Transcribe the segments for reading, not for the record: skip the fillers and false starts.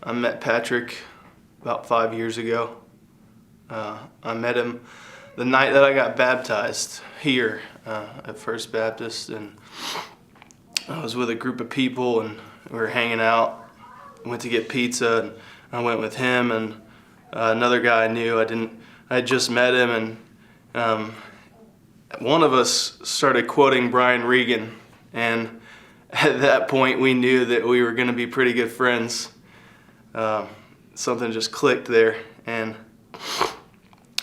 I met Patrick about 5 years ago. I met him the night that I got baptized here at First Baptist, and I was with a group of people and we were hanging out. Went to get pizza, and I went with him and another guy I knew. I had just met him, and one of us started quoting Brian Regan, and at that point we knew that we were going to be pretty good friends. Something just clicked there, and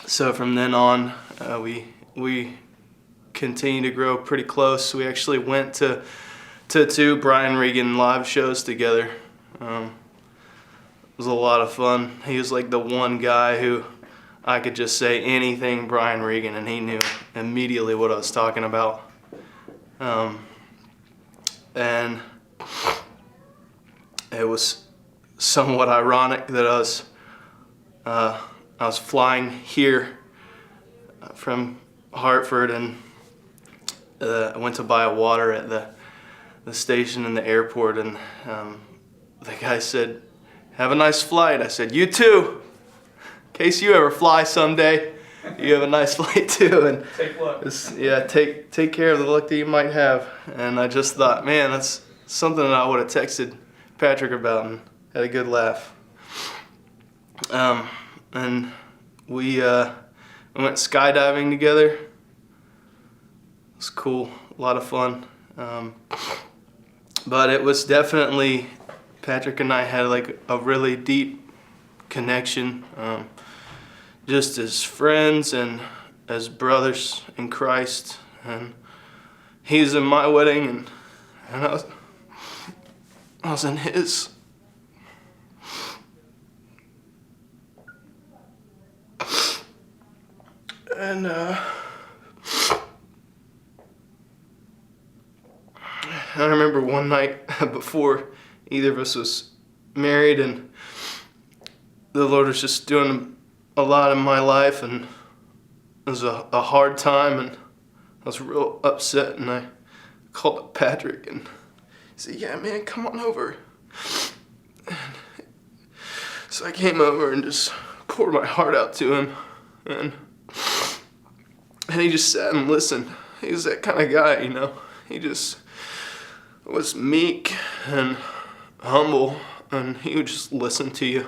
so from then on we continued to grow pretty close. We actually went to two Brian Regan live shows together. It was a lot of fun. He was like the one guy who I could just say anything Brian Regan and he knew immediately what I was talking about. And it was somewhat ironic that I was flying here from Hartford, and I went to buy a water at the station in the airport, and the guy said, "Have a nice flight." I said, "You too. In case you ever fly someday, you have a nice flight too." And Take luck. yeah, take care of the luck that you might have. And I just thought, man, that's something that I would have texted Patrick about and had a good laugh. And we went skydiving together. It was cool, a lot of fun. But it was definitely, Patrick and I had like a really deep connection, just as friends and as brothers in Christ. And he was in my wedding, and I was in his. And I remember one night before either of us was married, and the Lord was just doing a lot in my life, and it was a hard time, and I was real upset, and I called up Patrick, and he said, "Yeah, man, come on over." And so I came over and just poured my heart out to him, and he just sat and listened. He was that kind of guy, you know. He just was meek and humble, and he would just listen to you.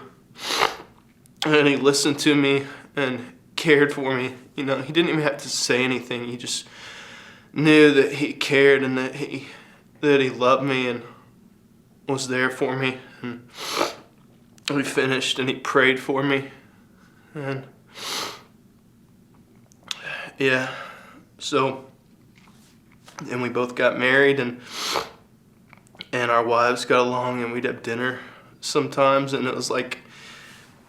And he listened to me and cared for me. You know, he didn't even have to say anything. He just knew that he cared and that he loved me and was there for me. And we finished, and he prayed for me. And yeah, so, and we both got married, and our wives got along, and we'd have dinner sometimes, and it was like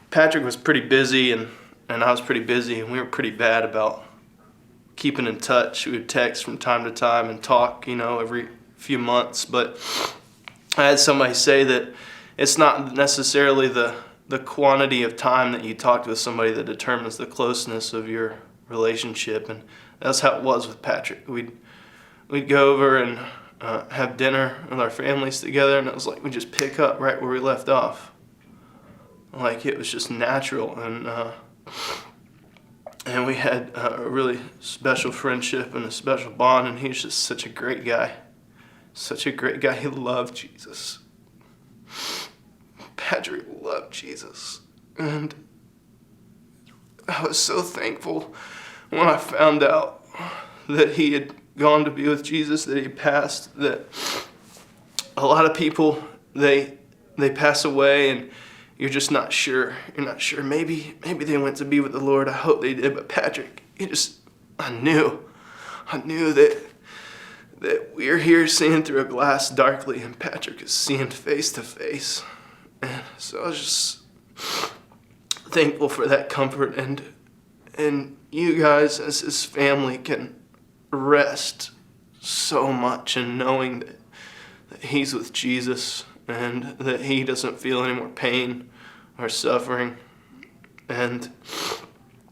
Patrick was pretty busy, and I was pretty busy, and we were pretty bad about keeping in touch. We would text from time to time and talk, you know, every few months, but I had somebody say that it's not necessarily the quantity of time that you talk with somebody that determines the closeness of your relationship, and that's how it was with Patrick. We'd go over and have dinner with our families together, and it was like we just pick up right where we left off. Like it was just natural, and we had a really special friendship and a special bond, and he was just such a great guy. Such a great guy. He loved Jesus. Patrick loved Jesus, and I was so thankful when I found out that he had gone to be with Jesus, that he passed, that a lot of people, they pass away and you're just not sure. You're not sure. Maybe they went to be with the Lord. I hope they did. But Patrick, I knew that we're here seeing through a glass darkly, and Patrick is seeing face to face. And so I was just thankful for that comfort, and you guys as his family can rest so much in knowing that he's with Jesus and that he doesn't feel any more pain or suffering, and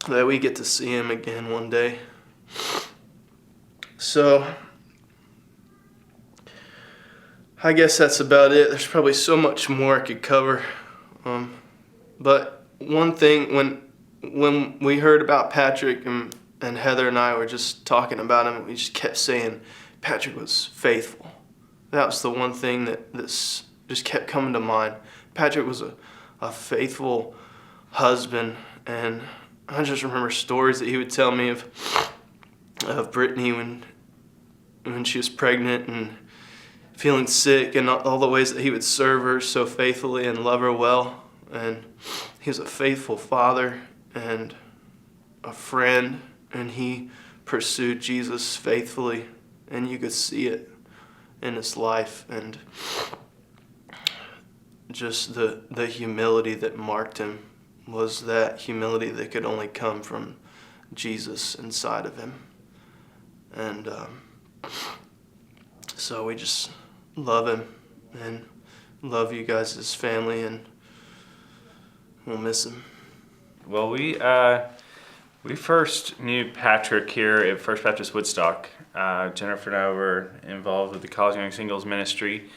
that we get to see him again one day. So I guess that's about it. There's probably so much more I could cover But one thing, when we heard about Patrick and Heather and I were just talking about him, we just kept saying Patrick was faithful. That was the one thing that just kept coming to mind. Patrick was a faithful husband, and I just remember stories that he would tell me of Brittany when she was pregnant and feeling sick, and all the ways that he would serve her so faithfully and love her well. And he was a faithful father and a friend, and he pursued Jesus faithfully, and you could see it in his life, and just the humility that marked him was that humility that could only come from Jesus inside of him. And so we just love him and love you guys as family, and we'll miss him. Well, we first knew Patrick here at First Baptist Woodstock. Jennifer and I were involved with the College Young Singles ministry,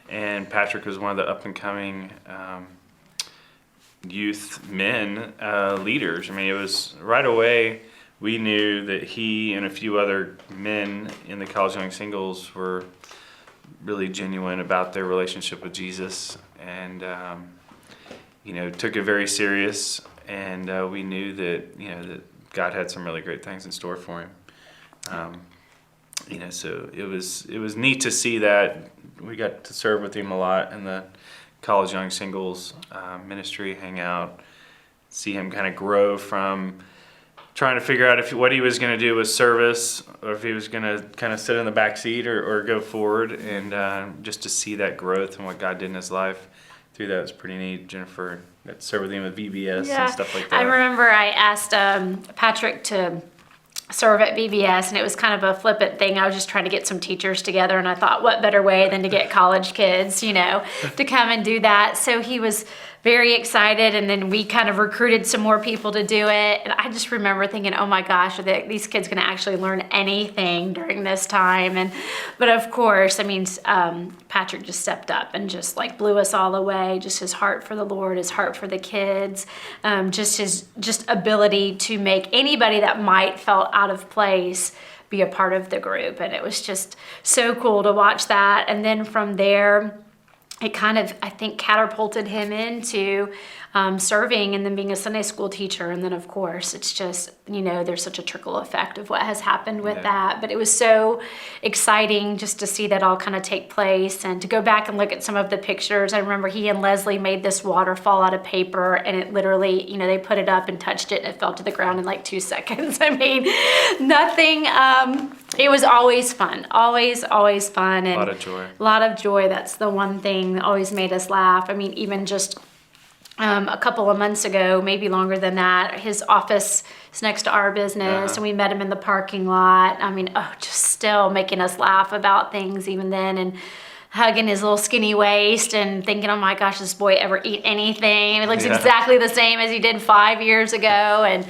and Patrick was one of the up-and-coming youth men leaders. I mean, it was right away we knew that he and a few other men in the College Young Singles were really genuine about their relationship with Jesus, and took it very serious. And we knew that that God had some really great things in store for him. So it was neat to see that. We got to serve with him a lot in the College Young Singles ministry, hang out, see him kind of grow from trying to figure out what he was going to do with service, or if he was going to kind of sit in the back seat or go forward, and just to see that growth and what God did in his life through that was pretty neat. Jennifer got to serve with him at VBS and stuff like that. I remember I asked Patrick to serve at VBS, and it was kind of a flippant thing. I was just trying to get some teachers together, and I thought, what better way than to get college kids, to come and do that. So he was very excited, and then we kind of recruited some more people to do it. And I just remember thinking, oh my gosh, are these kids going to actually learn anything during this time? But of course, Patrick just stepped up and just blew us all away. Just his heart for the Lord, his heart for the kids, just his ability to make anybody that might felt out of place be a part of the group. And it was just so cool to watch that. And then from there, it kind of, I think, catapulted him into serving and then being a Sunday school teacher. And then, of course, it's just, there's such a trickle effect of what has happened with that. But it was so exciting just to see that all kind of take place and to go back and look at some of the pictures. I remember he and Leslie made this waterfall out of paper, and it literally, they put it up and touched it, and it fell to the ground in 2 seconds. Nothing. It was always fun. Always fun. And a lot of joy. A lot of joy. That's the one thing that always made us laugh. even just a couple of months ago, maybe longer than that, his office is next to our business, and we met him in the parking lot. Just still making us laugh about things even then, and hugging his little skinny waist and thinking, oh my gosh, does this boy ever eat anything? He looks exactly the same as he did 5 years ago. And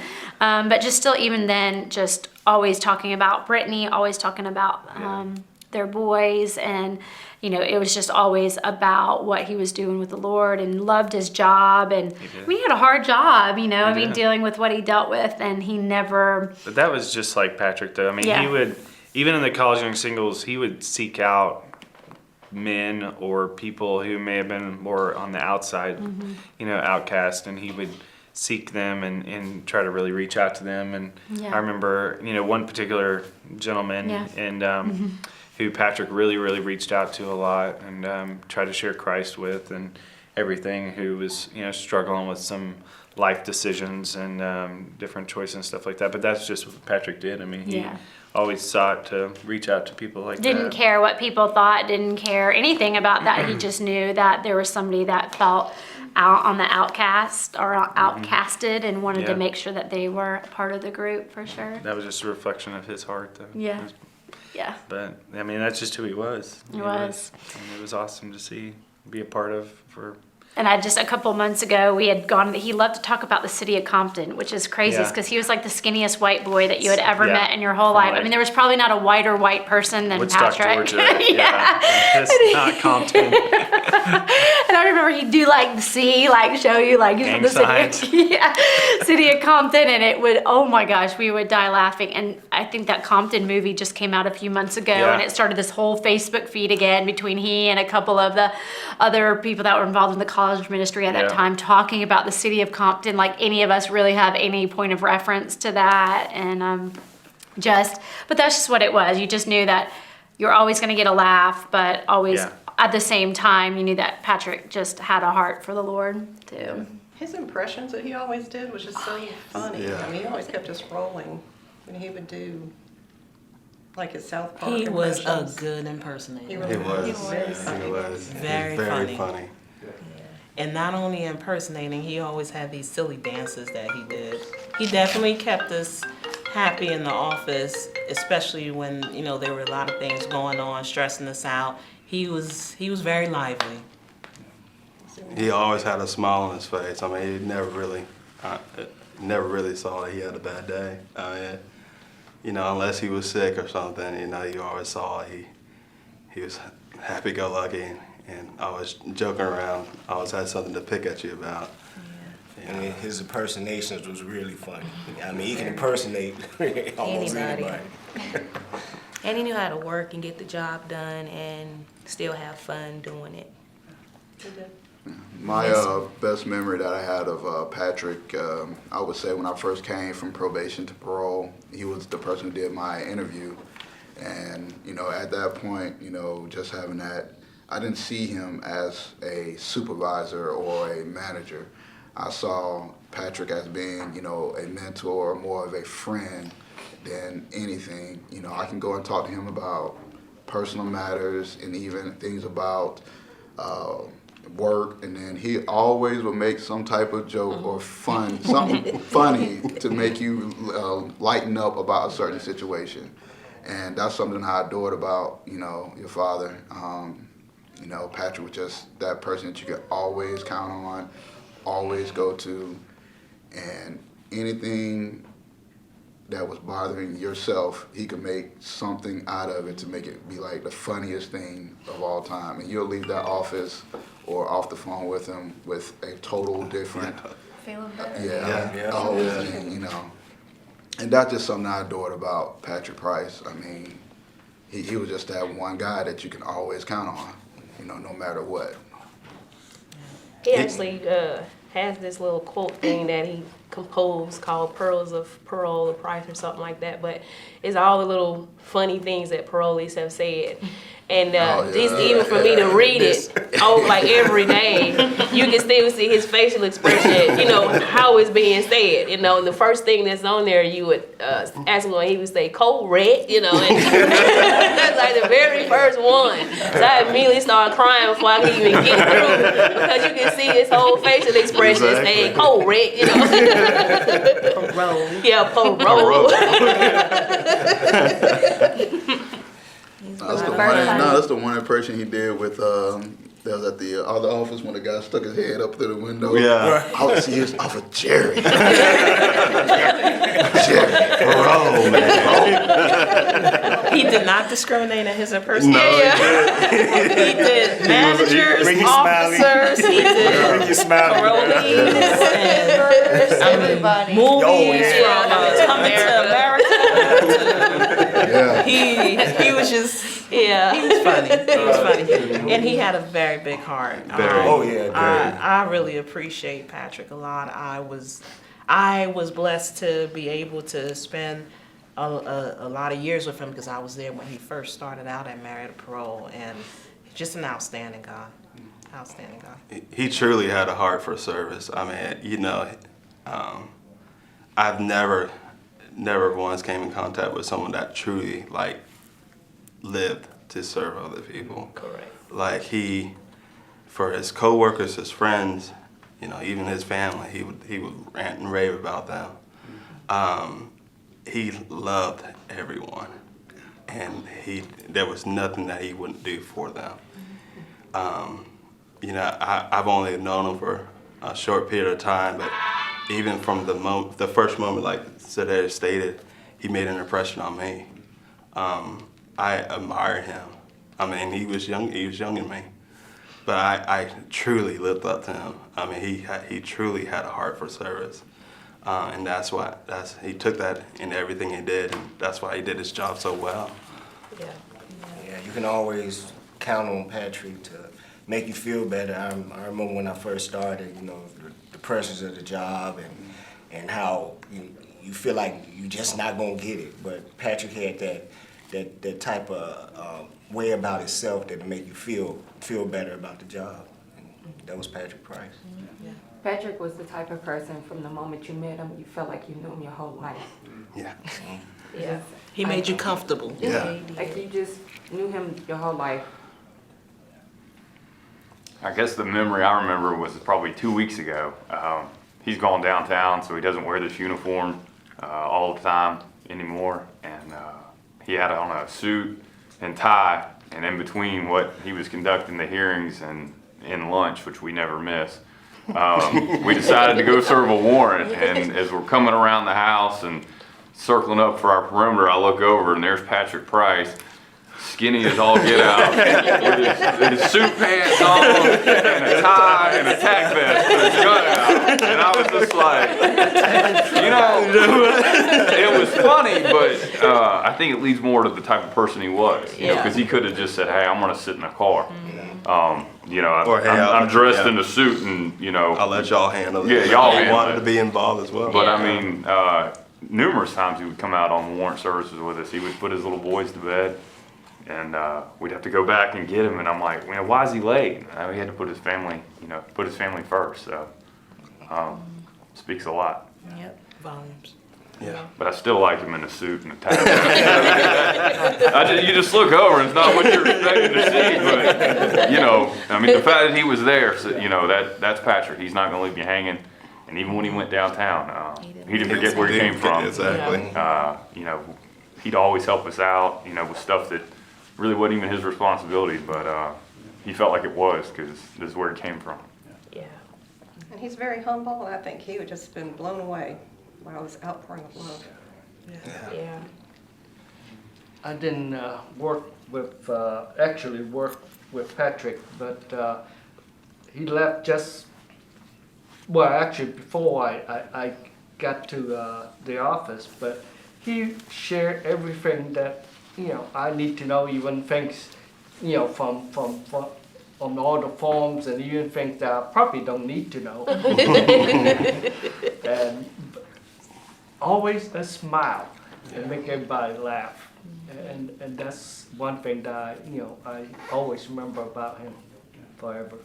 but just still, even then, just always talking about Brittany, always talking about their boys, and it was just always about what he was doing with the Lord, and loved his job. And we had a hard job, dealing with what he dealt with, and he never. But that was just like Patrick, though. He would, even in the College Young Singles, he would seek out men or people who may have been more on the outside, outcast, and he would seek them and try to really reach out to them. And I remember, one particular gentleman and who Patrick really, really reached out to a lot and tried to share Christ with and everything, who was, struggling with some life decisions and different choices and stuff like that. But that's just what Patrick did. He always sought to reach out to people like that. Didn't care what people thought, didn't care anything about that. He just knew that there was somebody that felt out on the outcast or outcasted, and wanted to make sure that they were a part of the group, for sure. That was just a reflection of his heart, though. But that's just who he was. It was. And it was awesome to be a part of for And a couple months ago, we had gone, he loved to talk about the city of Compton, which is crazy Yeah. because he was like the skinniest white boy that you had ever Yeah. met in your whole life. I Like- mean, there was probably not a whiter white person than Woodstock, Patrick. Georgia. Yeah. It's not Compton. And I remember he'd do like the C, like show you like Gang the signs. city, yeah, city of Compton, and it would, oh my gosh, we would die laughing. And I think that Compton movie just came out a few months ago, Yeah. and it started this whole Facebook feed again between he and a couple of the other people that were involved in the college ministry at that Yeah. time, talking about the city of Compton, like any of us really have any point of reference to that, and but that's just what it was. You just knew that you're always going to get a laugh, but always. Yeah. At the same time, you knew that Patrick just had a heart for the Lord, too. His impressions that he always did was just so funny. Yeah. I mean, he always kept us rolling when he would do like his South Park He was a impressions. good impersonator. He really It was. Very funny. It was. Very funny. And not only impersonating, he always had these silly dances that he did. He definitely kept us happy in the office, especially when, there were a lot of things going on, stressing us out. He was very lively. He always had a smile on his face. I mean, he never really saw that he had a bad day. I mean, unless he was sick or something, you always saw he was happy-go-lucky and always joking around. Always had something to pick at you about. And his impersonations was really funny. I mean, he can impersonate almost Anybody. anybody. And he knew how to work and get the job done and still have fun doing it. My best memory that I had of Patrick, I would say when I first came from probation to parole, he was the person who did my interview. And, at that point, just having that, I didn't see him as a supervisor or a manager. I saw Patrick as being, a mentor, more of a friend than anything. I can go and talk to him about personal matters and even things about work, and then he always would make some type of joke or something funny to make you lighten up about a certain situation. And that's something I adored about, your father. Patrick was just that person that you could always count on, always go to, and anything that was bothering yourself, he could make something out of it to make it be like the funniest thing of all time. And you'll leave that office or off the phone with him with a total different, Feeling better. a whole thing, And that's just something I adored about Patrick Price. I mean, he was just that one guy that you can always count on, no matter what. He actually has this little quote thing that he composed called Pearls of Parole or Price or something like that, but it's all the little funny things that parolees have said. And just even for me to read it like every day, you can still see his facial expression, how it's being said. And the first thing that's on there, you would ask him when he would say, "Cold red," and that's like the very first one. So I immediately started crying before I could even get through because you can see his whole facial expression saying, "Cold red," Parole. Yeah, parole. That's the one impression he did with that was at the other office when the guy stuck his head up through the window. Yeah. I would see his off of Jerry. Jerry. Parole, man. He did not discriminate in his No, impersonation. He did managers, Bring your smiley. officers, he did You smile. parolees, and movies from Coming to America. Yeah. He was just, Yeah. he was funny. He was funny. And he had a very big heart. Very. Oh, yeah, very. I really appreciate Patrick a lot. I was blessed to be able to spend a lot of years with him because I was there when he first started out at Married at Parole, and just an outstanding guy. Outstanding guy. He truly had a heart for service. I mean, I've never once came in contact with someone that truly lived to serve other people. Correct. Like for his coworkers, his friends, even his family, he would rant and rave about them. He loved everyone, and there was nothing that he wouldn't do for them. you know, I've only known him for a short period of time, but even from the first moment, like Sadeh stated, he made an impression on me. I admire him. I mean, he was younger than me, but I truly looked up to him. I mean, he truly had a heart for service, and he took that in everything he did, and that's why he did his job so well. Yeah. Yeah, you can always count on Patrick to make you feel better. I remember when I first started, you know, the pressures of the job and how you feel like you're just not gonna get it. But Patrick had that type of way about himself that make you feel better about the job. And that was Patrick Price. Patrick was the type of person from the moment you met him, you felt like you knew him your whole life. Yeah. Yeah. He made you comfortable. Yeah. Like you just knew him your whole life. I guess the memory I remember was probably 2 weeks ago. He's gone downtown, so he doesn't wear this uniform all the time anymore. And he had on a suit and tie, and in between what he was conducting the hearings and in lunch, which we never miss, we decided to go serve a warrant. And as we're coming around the house and circling up for our perimeter, I look over and there's Patrick Price, skinny as all get out, with his suit pants on, and a tie, and a tack vest, with his gun out. And I was just like, you know, it was funny, but I think it leads more to the type of person he was, you know, because he could have just said, hey, I'm going to sit in the car. You know, Or, hey, I'm dressed in a suit and, you know. I'll let y'all handle it. Yeah, y'all He handle wanted it. to be involved as well. But I mean, numerous times he would come out on warrant services with us. He would put his little boys to bed, and we'd have to go back and get him. And I'm like, man, why is he late? He had to put his family, you know, put his family first. So speaks a lot. Yep. Volumes. Yeah. But I still like him in a suit and a tie. You just look over and it's not what you're expecting to see. But you know, I mean, the fact that he was there, so, you know, that's Patrick. He's not going to leave you hanging. And even when he went downtown, he didn't forget where he came from. Exactly. You know, he'd always help us out, you know, with stuff that really wasn't even his responsibility, but he felt like it was because this is where he came from. Yeah. And he's very humble, and I think he would just been blown away by his outpouring of love. Yeah. I didn't actually work with Patrick, but he left just, well, actually before I got to the office, but he shared everything that, you know, I need to know, even things, you know, from on all the forms and even things that I probably don't need to know. And always a smile and make everybody laugh. And that's one thing that I always remember about him forever.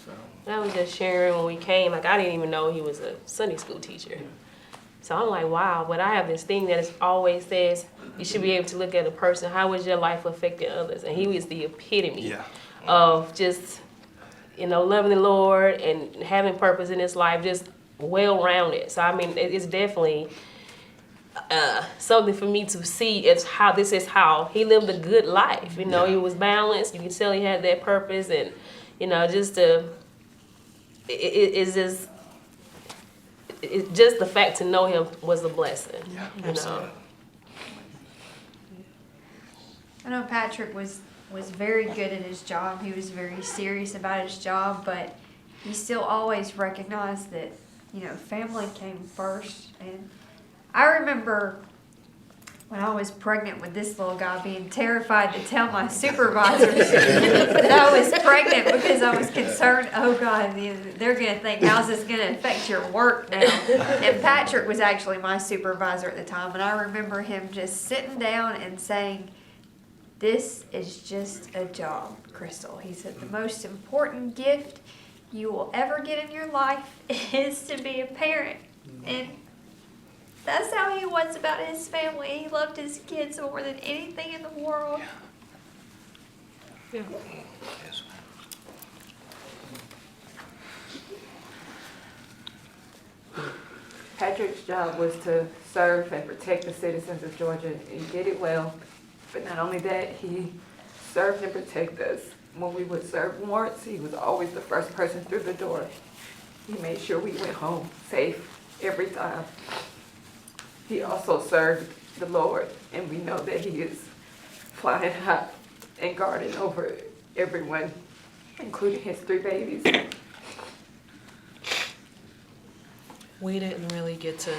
So I was just sharing when we came, like I didn't even know he was a Sunday school teacher. So I'm like, wow, but I have this thing that is always says you should be able to look at a person, how was your life affecting others? And he was the epitome of just, you know, loving the Lord and having purpose in his life, just well-rounded. So I mean, it's definitely something for me to see. It's how this is how he lived a good life. You know, he was balanced. You can tell he had that purpose, and you know, just it's just the fact to know him was a blessing. Yeah, you know. I know Patrick was very good at his job. He was very serious about his job, but he still always recognized that, you know, family came first. And I remember when I was pregnant with this little guy being terrified to tell my supervisors that I was pregnant because I was concerned, oh God, they're going to think, how's this going to affect your work now? And Patrick was actually my supervisor at the time, and I remember him just sitting down and saying, this is just a job, Crystal. He said, the most important gift you will ever get in your life is to be a parent. And that's how he was about his family. He loved his kids more than anything in the world. Yeah. Patrick's job was to serve and protect the citizens of Georgia. He did it well, but not only that, he served and protected us when we would serve warrants, he was always the first person through the door. He made sure we went home safe every time. He also served the Lord, and we know that he is flying high and guarding over everyone, including his 3 babies. We didn't really get to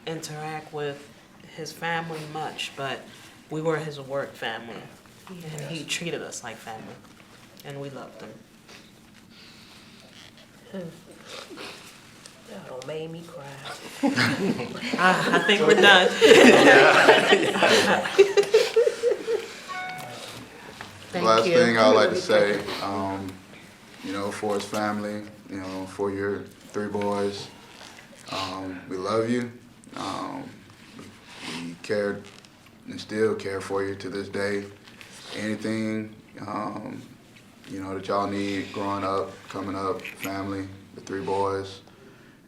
interact with his family much, but we were his work family. And he treated us like family, and we loved him. Y'all made me cry. I think we're done. Thank Last you. thing I'd like to say, you know, for his family, you know, for your 3 boys, we love you. We cared and still care for you to this day. Anything, you know, that y'all need growing up, coming up, family, the 3 boys,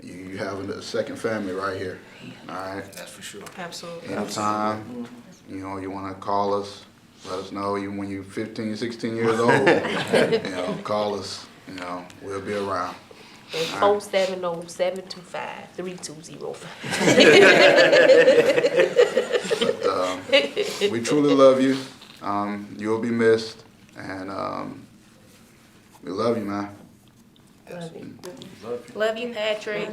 you have a second family right here, all right? That's for sure. Absolutely. Anytime, you know, you want to call us, let us know, even when you're 15, 16 years old, you know, call us, you know, we'll be around. And 470-725-3205. But, we truly love you. You'll be missed, and we love you, man. Love you, Patrick.